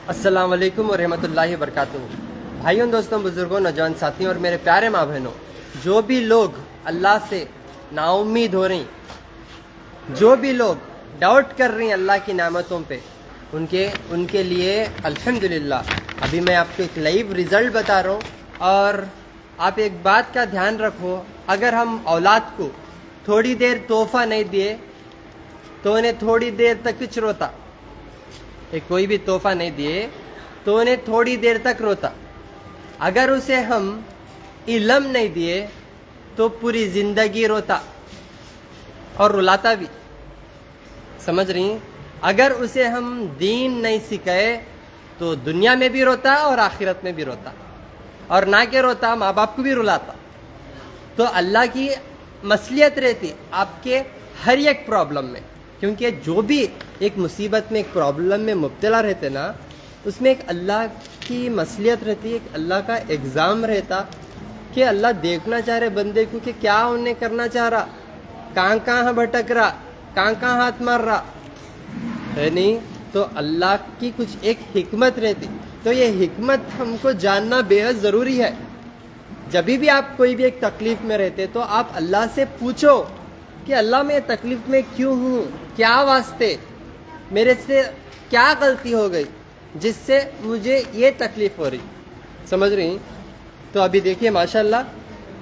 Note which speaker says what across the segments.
Speaker 1: अस्सलाम वालेकुम वरहमतुल्लाहि वबरकातुहू। भाइयों, दोस्तों, बुजुर्गों, नौजवान साथियों और मेरे प्यारे माँ बहनों, जो भी लोग अल्लाह से नाउम्मीद हो रही, जो भी लोग डाउट कर रही हैं अल्लाह की नेमतों पे, उनके लिए अल्हम्दुलिल्लाह अभी मैं आपको एक लाइव रिज़ल्ट बता रहा हूँ। और आप एक बात का ध्यान रखो, अगर हम औलाद को थोड़ी देर तोहफा नहीं दिए तो उन्हें थोड़ी देर तक कुछ रोता, कोई भी तोहफा नहीं दिए तो उन्हें थोड़ी देर तक रोता। अगर उसे हम इल्म नहीं दिए तो पूरी जिंदगी रोता और रुलाता भी। समझ रही हैं? अगर उसे हम दीन नहीं सिखाए तो दुनिया में भी रोता और आखिरत में भी रोता, और ना के रोता माँ बाप को भी रुलाता। तो अल्लाह की मसलियत रहती आपके हर एक प्रॉब्लम में, क्योंकि जो भी एक मुसीबत में, एक प्रॉब्लम में मुब्तला रहते ना, उसमें एक अल्लाह की मसलियत रहती है, एक अल्लाह का एग्ज़ाम रहता कि अल्लाह देखना चाह रहे बंदे को कि क्या उन्हें करना चाह रहा, कहाँ कहाँ भटक रहा, कहाँ कहाँ हाथ मार रहा है। नहीं तो अल्लाह की कुछ एक हिकमत रहती, तो ये हिकमत हमको जानना बेहद ज़रूरी है। जब भी आप कोई भी एक तकलीफ़ में रहते तो आप अल्लाह से पूछो कि अल्लाह मैं तकलीफ़ में क्यों हूँ, क्या वास्ते, मेरे से क्या गलती हो गई जिससे मुझे ये तकलीफ़ हो रही। समझ रही? तो अभी देखिए माशाल्लाह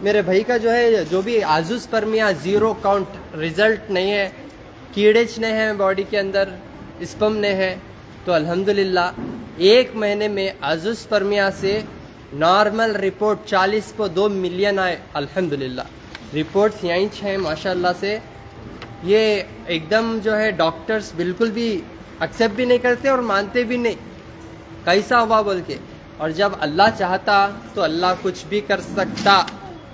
Speaker 1: मेरे भाई का जो है, जो भी आज़ूस्पर्मिया 0 काउंट रिज़ल्ट नहीं है, कीड़ेच नहीं है बॉडी के अंदर, स्पर्म नहीं है, तो अल्हम्दुलिल्लाह 1 महीने में आज़ूस्पर्मिया से नॉर्मल रिपोर्ट 40.2 मिलियन आए। अल्हम्दुलिल्लाह रिपोर्ट्स यहीं हैं माशाल्लाह से। ये एकदम जो है डॉक्टर्स बिल्कुल भी एक्सेप्ट भी नहीं करते और मानते भी नहीं कैसा हुआ बोल के। और जब अल्लाह चाहता तो अल्लाह कुछ भी कर सकता।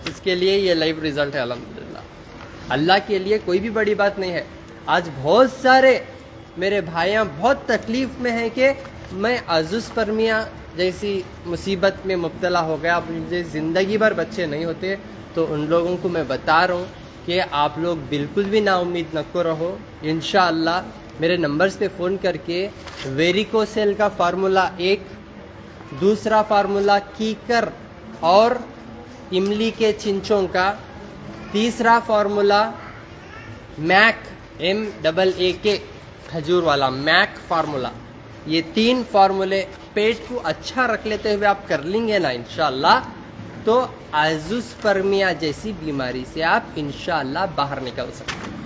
Speaker 1: इसके लिए ये लाइव रिजल्ट है अल्हम्दुलिल्लाह। अल्लाह के लिए कोई भी बड़ी बात नहीं है। आज बहुत सारे मेरे भाइयाँ बहुत तकलीफ़ में हैं कि मैं आज़ूस्पर्मिया जैसी मुसीबत में मुब्तला हो गया, मुझे ज़िंदगी भर बच्चे नहीं होते। तो उन लोगों को मैं बता रहा हूँ कि आप लोग बिल्कुल भी नाउम्मीद न को रहो। इंशाअल्लाह मेरे नंबर्स पे फ़ोन करके वेरिकोसेल का फार्मूला 1, दूसरा फार्मूला कीकर और इमली के चिंचों का, तीसरा फार्मूला मैक MAAK खजूर वाला मैक फार्मूला, ये 3 फार्मूले पेट को अच्छा रख लेते हुए आप कर लेंगे ना इंशाअल्लाह, तो आज़ूस्पर्मिया जैसी बीमारी से आप इंशाअल्लाह बाहर निकल सकते हैं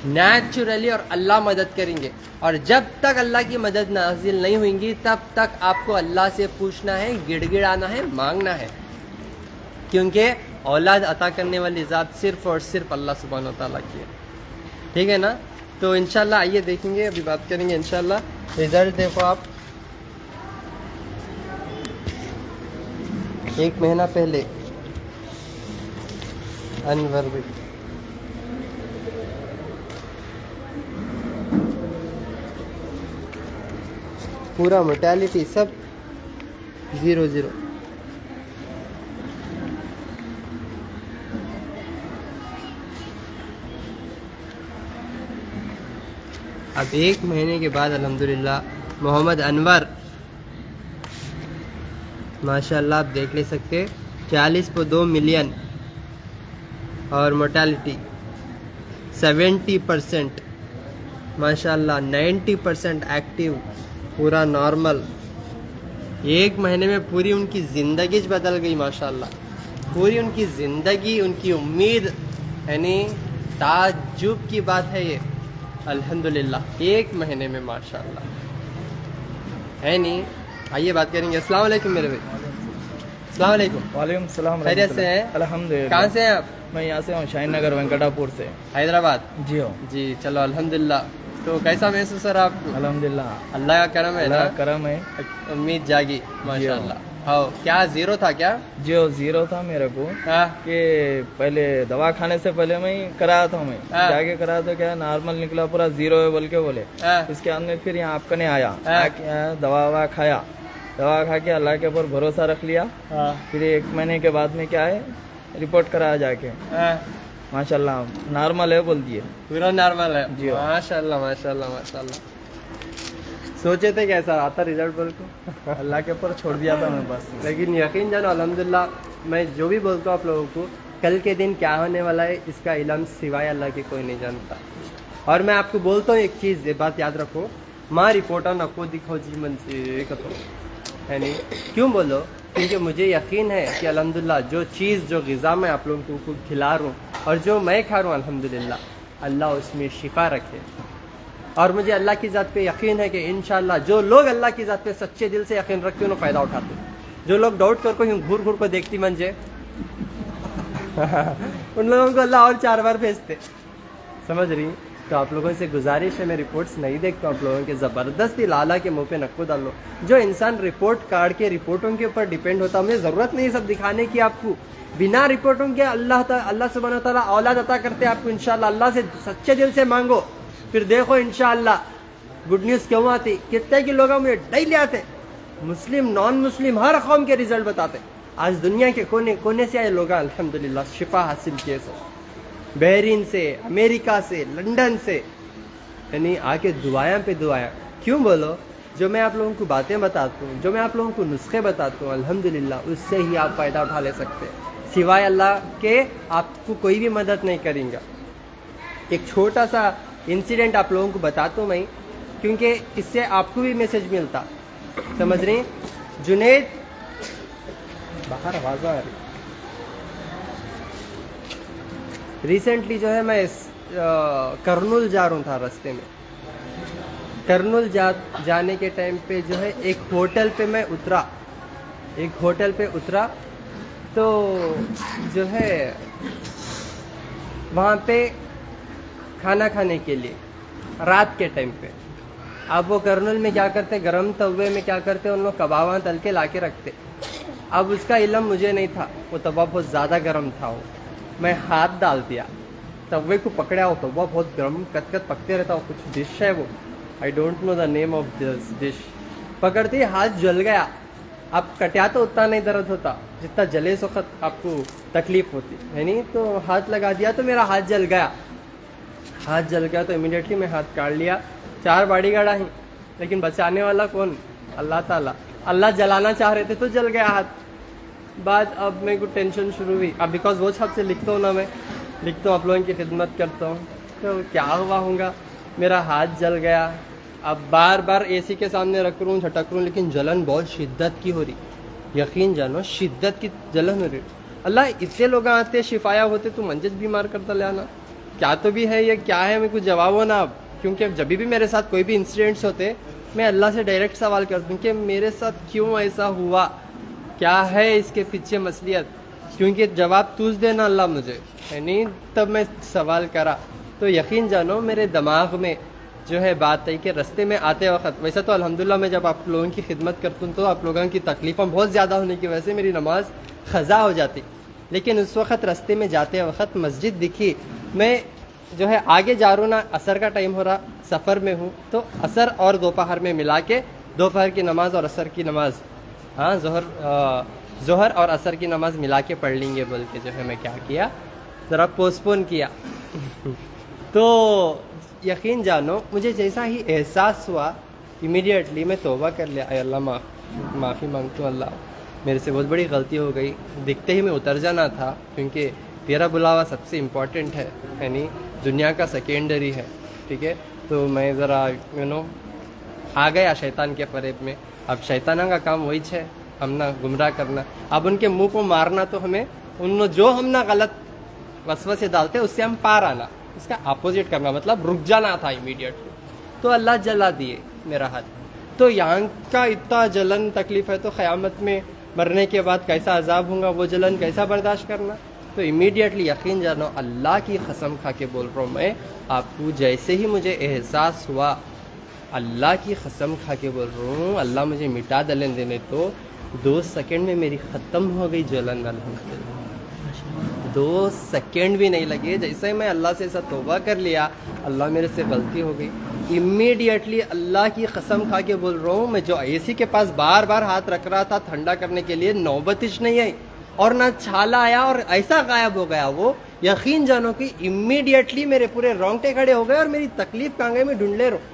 Speaker 1: नेचुरली, और अल्लाह मदद करेंगे। और जब तक अल्लाह की मदद नाजिल नहीं होंगी तब तक आपको अल्लाह से पूछना है, गिड़गिड़ाना है, मांगना है, क्योंकि औलाद अता करने वाली ज़ात सिर्फ़ और सिर्फ अल्लाह सुब्हानहू व तआला की है। ठीक है ना? तो इंशाअल्लाह आइए देखेंगे, अभी बात करेंगे इंशाअल्लाह। रिज़ल्ट देखो आप, 1 महीना पहले अनवर भी पूरा मोर्टेलिटी सब 0-0। अब 1 महीने के बाद अल्हम्दुलिल्लाह मोहम्मद अनवर माशाल्लाह आप देख ले सकते 40.2 मिलियन और मोर्टेलिटी 70% माशाल्लाह, 90% एक्टिव, पूरा नॉर्मल। 1 महीने में पूरी उनकी ज़िंदगी बदल गई माशाल्लाह, पूरी उनकी ज़िंदगी, उनकी उम्मीद, यानी ताज्जुब की बात है ये अल्हम्दुलिल्लाह 1 महीने में माशाल्लाह, है नहीं? आइए बात करेंगे। अस्सलाम वालेकुम मेरे भाई। अस्सलाम वालेकुम।
Speaker 2: वालेकुम सलाम।
Speaker 1: खैरियत से हैं?
Speaker 2: अल्हम्दुलिल्लाह।
Speaker 1: कहाँ से हैं आप?
Speaker 2: मैं यहाँ से हूँ, शाहीन नगर वेंकटापुर से।
Speaker 1: हैदराबाद।
Speaker 2: जी हो
Speaker 1: जी, चलो अल्हम्दुलिल्लाह। तो कैसा महसूस हो रहा आपको?
Speaker 2: अल्हम्दुलिल्लाह,
Speaker 1: अल्लाह का करम है ना?
Speaker 2: अल्लाह का करम है।
Speaker 1: उम्मीद जागी माशाल्लाह। हाँ, क्या 0 था क्या?
Speaker 2: जी हो, 0 था मेरे को
Speaker 1: हाँ
Speaker 2: कि पहले दवा खाने से पहले मैं कराया था, मैं
Speaker 1: हाँ।
Speaker 2: जाके कराया तो क्या नॉर्मल निकला, पूरा 0 है बोल के बोले।
Speaker 1: हाँ।
Speaker 2: इसके बाद में फिर यहाँ आपका नहीं आया,
Speaker 1: हाँ।
Speaker 2: दवा ववा खाया, दवा खा के अल्लाह के ऊपर भरोसा रख लिया।
Speaker 1: हाँ
Speaker 2: फिर 1 महीने के बाद में क्या है, रिपोर्ट कराया जाके,
Speaker 1: हाँ,
Speaker 2: माशाल्लाह नॉर्मल है बोल दिए।
Speaker 1: पूरा नॉर्मल है।
Speaker 2: जी।
Speaker 1: माशाल्लाह माशाल्लाह माशाल्लाह। सोचे थे कैसा आता रिजल्ट बोल को
Speaker 2: अल्लाह के ऊपर छोड़ दिया था मैं बस।
Speaker 1: लेकिन यकीन जानो अल्हम्दुलिल्लाह, मैं जो भी बोलता हूँ आप लोगों को, कल के दिन क्या होने वाला है इसका इल्म सिवाय अल्लाह के कोई नहीं जानता। और मैं आपको बोलता हूँ एक चीज़, ये बात याद रखो, माँ रिपोर्टर नको दिखो जी मन से कतो है नहीं। क्यों बोलो? क्योंकि मुझे यकीन है कि अल्हम्दुलिल्लाह जो चीज़ जो ग़िज़ा मैं आप लोगों को खिला रहा हूँ और जो मैं खा रहा हूँ अल्हम्दुलिल्लाह अल्लाह उसमें शिफा रखे। और मुझे अल्लाह की ज़ात पे यकीन है कि इंशाअल्लाह जो लोग अल्लाह की ज़ात पे सच्चे दिल से यकीन रखते हैं उन्हें फ़ायदा उठाते हैं। जो लोग डाउट करके यूँ घूर घूर को देखती मंजे उन लोगों को अल्लाह और 4 बार भेजते, समझ रही। तो आप लोगों से गुजारिश है, मैं रिपोर्ट्स नहीं देखता आप लोगों के, ज़बरदस्ती लाला के मुंह पे नक्को डालो। जो इंसान रिपोर्ट कार्ड के रिपोर्टों के ऊपर डिपेंड होता, मुझे ज़रूरत नहीं सब दिखाने की आपको। बिना रिपोर्टों के अल्लाह सुब्हानहू व तआला औलाद अता करते आपको इंशाअल्लाह। अल्लाह से सच्चे दिल से मांगो, फिर देखो इंशाअल्लाह गुड न्यूज़ क्यों आती। कितने के लोग मुझे डेली आते, मुस्लिम नॉन मुस्लिम हर कौम के रिजल्ट बताते। आज दुनिया के कोने कोने से आए लोग अल्हम्दुलिल्लाह शिफा हासिल किए सब, बहरीन से, अमेरिका से, लंदन से, यानी आके दुआएं पे दुआएं। क्यों बोलो? जो मैं आप लोगों को बातें बताता हूँ, जो मैं आप लोगों को नुस्खे बताता हूँ अल्हम्दुलिल्लाह उससे ही आप फ़ायदा उठा ले सकते हैं। सिवाय अल्लाह के आपको कोई भी मदद नहीं करेंगे। एक छोटा सा इंसिडेंट आप लोगों को बताता हूँ मैं, क्योंकि इससे आपको भी मैसेज मिलता, समझ रही। जुनैद बाहर आवाज़ आ रही। रिसेंटली जो है मैं करनुल जा रहा था, रास्ते में करनुल जाने के टाइम पे जो है एक होटल पे मैं उतरा, तो जो है वहाँ पे खाना खाने के लिए रात के टाइम पे, अब वो करनुल में क्या करते, गरम तवे में क्या करते, उन लोग कबाब तल के ला के रखते। अब उसका इल्म मुझे नहीं था, वो तवा बहुत ज़्यादा गर्म था। वो मैं हाथ डाल दिया, तवे को पकड़ा, हो तवा बहुत गर्म कत पकते रहता। वो कुछ डिश है, वो I don't know the name of this dish. पकड़ते ही हाथ जल गया। अब कटिया तो उतना नहीं दर्द होता जितना जले से वक्त आपको तकलीफ होती है नहीं। तो हाथ लगा दिया तो मेरा हाथ जल गया। तो इमीडिएटली मैं हाथ काट लिया। 4 बॉडीगार्ड आई, लेकिन बचाने वाला कौन? अल्लाह ताला। अल्लाह जलाना चाह रहे थे तो जल गया हाथ। बाद अब मेरे को टेंशन शुरू हुई। अब बिकॉज वो छत से लिखता हूँ ना, मैं लिखता हूँ, आप लोगों की खिदमत करता हूँ, तो क्या हुआ होगा, मेरा हाथ जल गया। अब बार बार एसी के सामने रख रूँ, झटक रूँ, लेकिन जलन बहुत शिद्दत की हो रही। यकीन जानो शिद्दत की जलन हो रही। अल्लाह इतने लोग आते शिफाया होते तो मंजिल बीमार करता ले आना। क्या तो भी है ये, क्या है, मेरे को जवाब हो ना अब। क्योंकि अब जब भी मेरे साथ कोई भी इंसिडेंट्स होते, मैं अल्लाह से डायरेक्ट सवाल करता हूँ कि मेरे साथ क्यों ऐसा हुआ, क्या है इसके पीछे मसलियत, क्योंकि जवाब तूज देना अल्लाह मुझे है नहीं। तब मैं सवाल करा तो यकीन जानो मेरे दिमाग में जो है बात है कि रास्ते में आते वक्त, वैसे तो अल्हम्दुलिल्लाह मैं जब आप लोगों की खिदमत करता हूँ तो आप लोगों की तकलीफ़ें बहुत ज़्यादा होने की वजह से मेरी नमाज ख़ज़ा हो जाती। लेकिन उस वक्त रास्ते में जाते वक्त मस्जिद दिखी। मैं जो है आगे जा रहा हूँ ना, असर का टाइम हो रहा, सफ़र में हूँ, तो असर और दोपहर में मिला के दोपहर की नमाज़ और असर की नमाज़, हाँ ज़ोहर और असर की नमाज़ मिला के पढ़ लेंगे बोल के जो है मैं क्या किया, ज़रा पोस्टपोन किया। तो यकीन जानो मुझे जैसा ही एहसास हुआ इमीडिएटली मैं तौबा कर लिया, अल्लाह माफ़ी मांगता हूँ, अल्लाह मेरे से बहुत बड़ी गलती हो गई। दिखते ही मैं उतर जाना था, क्योंकि तेरा बुलावा सबसे इम्पोर्टेंट है नहीं, दुनिया का सेकेंडरी है, ठीक है। तो मैं ज़रा आ गया शैतान के फरेब में। अब शैताना का काम वही है, हम ना गुमराह करना। अब उनके मुंह को मारना, तो हमें उन जो हम ना गलत वसवसे डालते उससे हम पार आना, इसका अपोजिट करना, मतलब रुक जाना था इमीडिएटली। तो अल्लाह जला दिए मेरा हाथ। तो यहाँ का इतना जलन तकलीफ है, तो क़यामत में मरने के बाद कैसा अजाब होगा, वो जलन कैसा बर्दाश्त करना। तो इमीडिएटली यकीन जानो अल्लाह की कसम खा के बोल रहा हूँ मैं आपको, जैसे ही मुझे एहसास हुआ, अल्लाह की कसम खा के बोल रहा हूँ, अल्लाह मुझे मिटा दलन देने तो 2 सेकंड में मेरी ख़त्म हो गई जलन। अल्हम्दुलिल्लाह 2 सेकंड भी नहीं लगे। जैसे ही मैं अल्लाह से ऐसा तौबा कर लिया, अल्लाह मेरे से गलती हो गई, इमीडिएटली अल्लाह की कसम खा के बोल रहा हूँ, मैं जो एसी के पास बार बार हाथ रख रहा था ठंडा करने के लिए, नौबतिश नहीं आई और ना छाला आया और ऐसा गायब हो गया वो। यकीन जानो कि इमीडिएटली मेरे पूरे रोंगटे खड़े हो गए और मेरी तकलीफ कहाँ गई मैं ढूंढ ले रहा हूँ।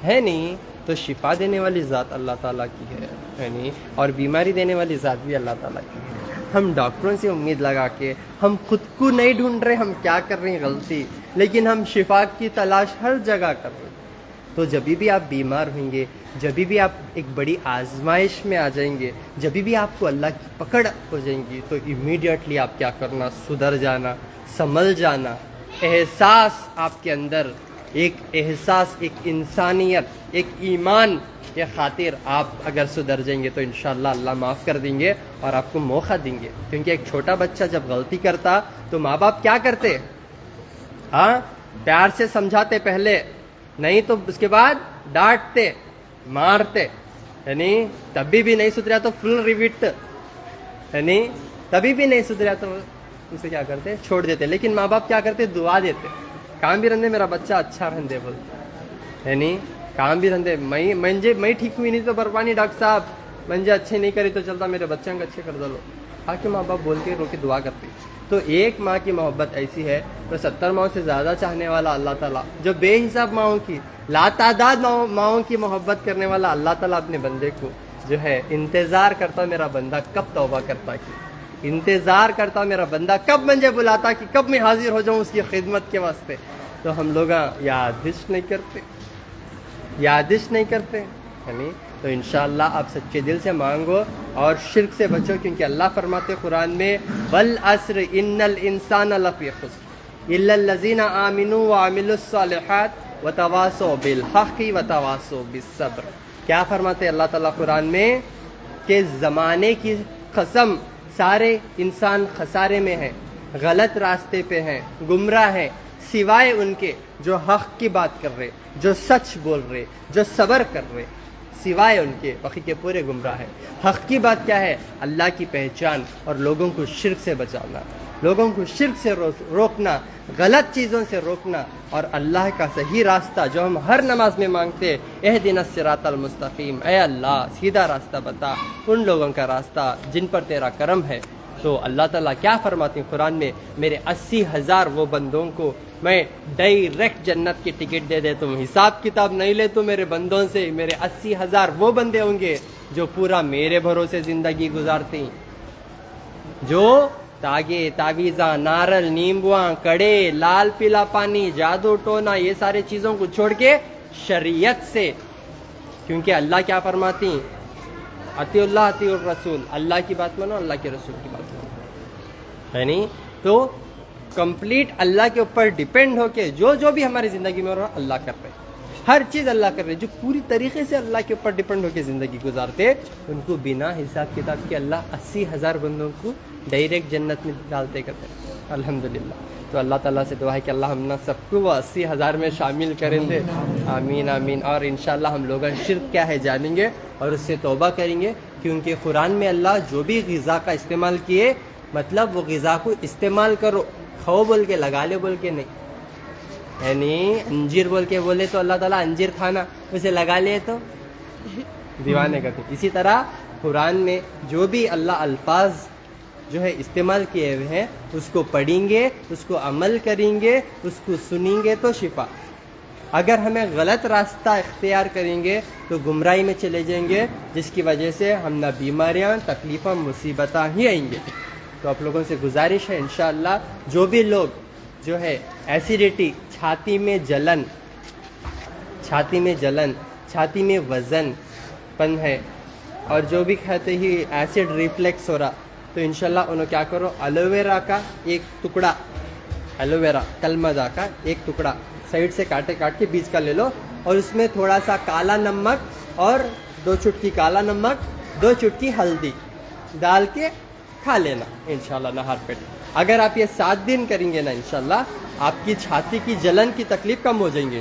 Speaker 1: है नहीं, तो शिफा देने वाली ज़ात अल्लाह ताला की है नहीं, और बीमारी देने वाली ज़ात भी अल्लाह ताला की है। हम डॉक्टरों से उम्मीद लगा के हम खुद को नहीं ढूंढ रहे हम क्या कर रहे हैं गलती, लेकिन हम शिफा की तलाश हर जगह कर रहे हैं। तो जब भी आप बीमार होंगे, जब भी आप एक बड़ी आजमाइश में आ जाएंगे, जब भी आपको अल्लाह की पकड़ हो जाएंगी, तो इमीडिएटली आप क्या करना, सुधर जाना, संभल जाना। एहसास आपके अंदर एक एहसास, एक इंसानियत, एक ईमान के खातिर आप अगर सुधर जाएंगे तो इंशाल्लाह अल्लाह माफ़ कर देंगे और आपको मौका देंगे। क्योंकि एक छोटा बच्चा जब गलती करता तो माँ बाप क्या करते, हाँ, प्यार से समझाते पहले, नहीं तो उसके बाद डांटते, मारते, यानी तभी भी नहीं सुधरा तो फुल रिविट, यानी तभी भी नहीं सुधरा तो उसे क्या करते, छोड़ देते। लेकिन माँ बाप क्या करते, दुआ देते, काम भी रंदे मेरा बच्चा अच्छा रंदे बोलते, यानी काम भी रंदे, मैं ठीक हुई नहीं तो बर्बानी डॉक्टर साहब, मंजे अच्छे नहीं करी तो चलता मेरे बच्चे अच्छे कर दो। आके माँ बाप बोल के रोके दुआ करते। तो एक माँ की मोहब्बत ऐसी है तो 70 माओं से ज़्यादा चाहने वाला अल्लाह ताला, जो बेहिसाब माओं की, लातादाद माओं की मोहब्बत करने वाला अल्लाह ताला अपने बंदे को जो है इंतज़ार करता, मेरा बंदा कब तौबा करता कि, इंतज़ार करता मेरा बंदा कब मुझे बुलाता कि कब मैं हाजिर हो जाऊँ उसकी खिदमत के वास्ते। तो हम लोग यादिश नहीं करते, यादिश नहीं करते, है नहीं। तो इंशाअल्लाह आप सच्चे दिल से मांगो और शिर्क से बचो, क्योंकि अल्लाह फरमाते कुरान में, वल अस्र इन्नल इंसान लफी खुस्र इल्लल लज़ीना आमिनू व अमिलुस सालिहात व तवासौ बिल हक़्क़ि व तवासौ बिस सब्र। क्या फरमाते अल्लाह ताला कुरान में कि ज़माने की कसम, सारे इंसान खसारे में हैं, गलत रास्ते पे हैं, गुमराह हैं, सिवाय उनके जो हक़ की बात कर रहे, जो सच बोल रहे, जो सब्र कर रहे, सिवाय उनके बाकी के पूरे गुमराह है। हक़ की बात क्या है, अल्लाह की पहचान और लोगों को शिर्क से बचाना, लोगों को शिर्क से रोकना, गलत चीज़ों से रोकना, और अल्लाह का सही रास्ता जो हम हर नमाज में मांगते, एहदिनस सिरातल मुस्तकीम, ऐ अल्लाह सीधा रास्ता बता, उन लोगों का रास्ता जिन पर तेरा करम है। तो अल्लाह ताला क्या फरमाते हैं कुरान में, मेरे 80,000 वो बंदों को मैं डायरेक्ट जन्नत की टिकट दे देता हूँ, हिसाब किताब नहीं ले तो मेरे बंदों से। मेरे 80,000 वो बंदे होंगे जो पूरा मेरे भरोसे जिंदगी गुजारते हैं, जो तागे तावीज़ा, नारल, नींबुआ, कड़े, लाल पीला पानी, जादू टोना, ये सारे चीज़ों को छोड़ के शरीयत से, क्योंकि अल्लाह क्या फरमाती, अतिउल्लाह अतिउर रसूल, अल्लाह की बात मानो, अल्लाह के रसूल की बात मानो, है नहीं। तो कंप्लीट अल्लाह के ऊपर डिपेंड होके जो भी हमारी ज़िंदगी में हो रहा है अल्लाह कर रहे, हर चीज़ अल्लाह कर रहे। जो पूरी तरीके से अल्लाह के ऊपर डिपेंड होके ज़िंदगी गुजारते, उनको बिना हिसाब किताब के अल्लाह 80,000 बंदों को डायरेक्ट जन्नत में डालते करते। अल्हम्दुलिल्लाह। तो अल्लाह ताला से दुआ है कि अल्लाह हम सबको वो 80,000 में शामिल करेंगे। आमीन आमीन। और इंशाल्लाह हम लोग शिर्क क्या है जानेंगे और उससे तौबा करेंगे, क्योंकि कुरान में अल्लाह जो भी ग़िज़ा का इस्तेमाल किए, मतलब वो ग़िज़ा को इस्तेमाल करो, खाओ बोल के, लगा ले बोल के नहीं, यानी अंजीर बोल के बोले तो अल्लाह ताला अंजीर खाना, उसे लगा ले तो दीवाने करते। इसी तरह कुरान में जो भी अल्लाह अल्फाज जो है इस्तेमाल किए हुए हैं, उसको पढ़ेंगे, उसको अमल करेंगे, उसको सुनेंगे तो शिफा। अगर हमें गलत रास्ता इख्तियार करेंगे तो गुमराही में चले जाएंगे, जिसकी वजह से हम ना बीमारियां, तकलीफ़ें, मुसीबतां ही आएंगे। तो आप लोगों से गुजारिश है इंशाअल्लाह जो भी लोग जो है एसिडिटी, छाती में जलन, छाती में वज़न पन है, और जो भी खाते ही एसिड रिफ्लेक्स हो रहा, तो इंशाल्लाह उन्हें क्या करो, एलोवेरा का एक टुकड़ा, एलोवेरा कलमदा का एक टुकड़ा साइड से काट के बीज का ले लो, और उसमें थोड़ा सा काला नमक और 2 चुटकी काला नमक, 2 चुटकी हल्दी डाल के खा लेना इंशाल्लाह नहार पेट। अगर आप ये 7 दिन करेंगे ना, इंशाल्लाह आपकी छाती की जलन की तकलीफ कम हो जाएंगे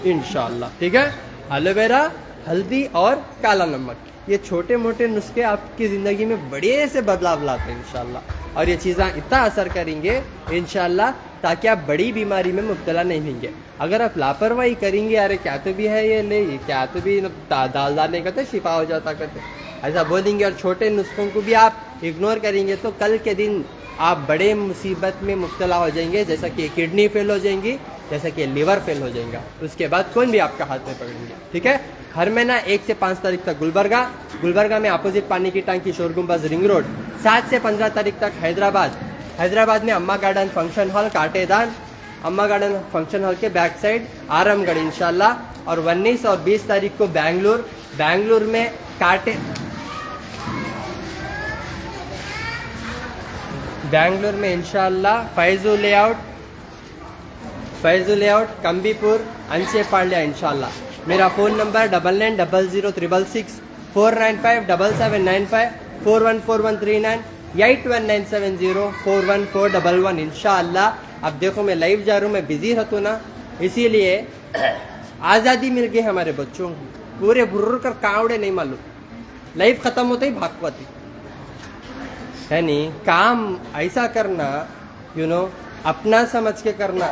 Speaker 1: इंशाल्लाह। ठीक है, एलोवेरा, हल्दी और काला नमक, ये छोटे मोटे नुस्खे आपकी ज़िंदगी में बड़े से बदलाव लाते हैं इंशाल्लाह। और ये चीज़ें इतना असर करेंगे इंशाल्लाह, ताकि आप बड़ी बीमारी में मुब्तला नहीं होंगे। अगर आप लापरवाही करेंगे, अरे क्या तो भी है ये नहीं, क्या तो भी दाल नहीं करते, शिफा हो जाता करते, ऐसा बोलेंगे, और छोटे नुस्खों को भी आप इग्नोर करेंगे, तो कल के दिन आप बड़े मुसीबत में मुब्तला हो जाएंगे। जैसा कि किडनी फेल हो जाएंगी, जैसे कि लीवर फेल हो जाएगा, उसके बाद कौन भी आपका हाथ में पकड़ेंगे, ठीक है। हर महीना 1 से 5 तारीख तक गुलबर्गा में अपोजिट पानी की टंकी शोर गुंबज रिंग रोड, 7 से 15 तारीख तक हैदराबाद में अम्मा गार्डन फंक्शन हॉल काटेदान, अम्मा गार्डन फंक्शन हॉल के बैक साइड आरामगढ़ इंशाल्लाह। और 19 और 20 तारीख को बैंगलोर में बैंगलोर में इंशाल्लाह फैजू लेआउट कंबीपुर अंशेपाಳ್ಯ इंशाल्लाह। मेरा फ़ोन नंबर 990006 4957795 414139 819704 41411 इंशाल्लाह। अब देखो मैं लाइव जा रहा हूँ, मैं बिजी रहता हूँ ना, इसीलिए आज़ादी मिल गई हमारे बच्चों को, पूरे भुर्र कर कावड़े नहीं मालूम, लाइफ खत्म होते ही भागवती है नहीं। काम ऐसा करना अपना समझ के करना,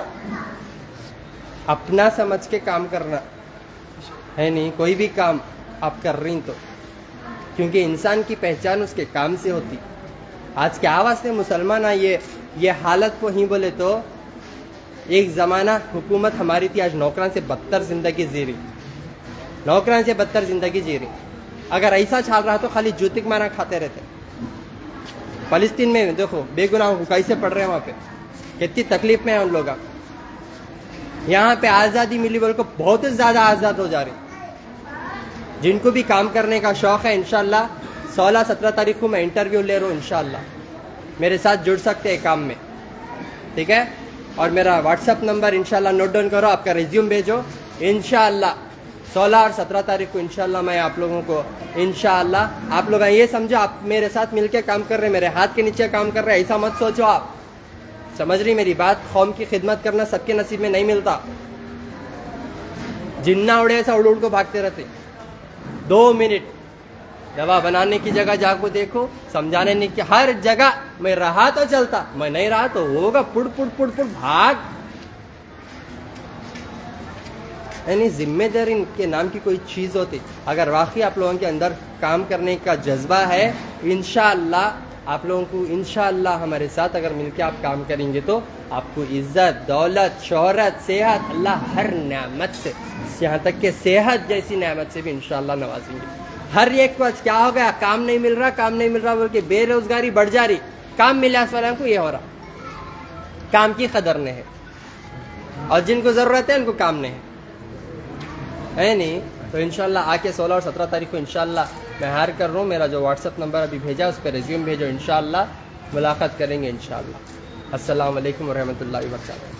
Speaker 1: अपना समझ के काम करना है नहीं। कोई भी काम आप कर रही तो, क्योंकि इंसान की पहचान उसके काम से होती। आज के आवाज से मुसलमान आइए, ये हालत को ही बोले तो एक ज़माना हुकूमत हमारी थी, आज नौकरान से बदतर जिंदगी जी रही, नौकरान से बदतर जिंदगी जी रही। अगर ऐसा चल रहा तो खाली जूती के मारा खाते रहते। फलस्तीन में देखो बेगुनाह को कैसे पढ़ रहे हैं, वहाँ पे कितनी तकलीफ में है उन लोग। यहाँ पे आज़ादी मिली बोल को बहुत ज़्यादा आज़ाद हो जा रहे। जिनको भी काम करने का शौक़ है इंशाल्लाह 16-17 तारीख को मैं इंटरव्यू ले रहा हूँ इंशाल्लाह, मेरे साथ जुड़ सकते हैं काम में, ठीक है। और मेरा व्हाट्सअप नंबर इंशाल्लाह नोट डाउन करो, आपका रिज्यूम भेजो इंशाल्लाह। 16 और 17 तारीख को इंशाल्लाह मैं आप लोगों को इंशाल्लाह, आप लोग ये समझो आप मेरे साथ मिलके काम कर रहे हैं, मेरे हाथ के नीचे काम कर रहे हैं, ऐसा मत सोचो आप। समझ रही मेरी बात? कौम की खिदमत करना सबके नसीब में नहीं मिलता। जिन्ना उड़े ऐसा उड़ उड़ को भागते रहते। 2 मिनट दवा बनाने की जगह जाको देखो, समझाने नहीं कि हर जगह मैं रहा तो चलता, मैं नहीं रहा तो होगा पुड़ पुड़ पुड़ पुड़ भाग। यानी जिम्मेदारी के नाम की कोई चीज़ होती, अगर वाकई आप लोगों के अंदर काम करने का जज्बा है, इंशाअल्लाह आप लोगों को इंशाअल्लाह हमारे साथ अगर मिलके आप काम करेंगे तो आपको इज्जत, दौलत, शोहरत, सेहत, अल्लाह हर नेमत से, यहाँ तक के सेहत जैसी नेमत से भी इंशाअल्लाह नवाजेंगे। हर एक को क्या हो गया, काम नहीं मिल रहा बोल के बेरोजगारी बढ़ जा रही, काम मिला वालों को ये हो रहा, काम की कदर नहीं है, और जिनको ज़रूरत है उनको काम नहीं है नहीं। तो इंशाल्लाह आके 16 और 17 तारीख को इंशाल्लाह मैं हायर कर रहा हूँ। मेरा जो व्हाट्सअप नंबर अभी भेजा उस पर रिज्यूम भेजो, इंशाल्लाह मुलाकात करेंगे इंशाल्लाह। अस्सलाम वालेकुम व रहमतुल्लाहि व बरकातहू।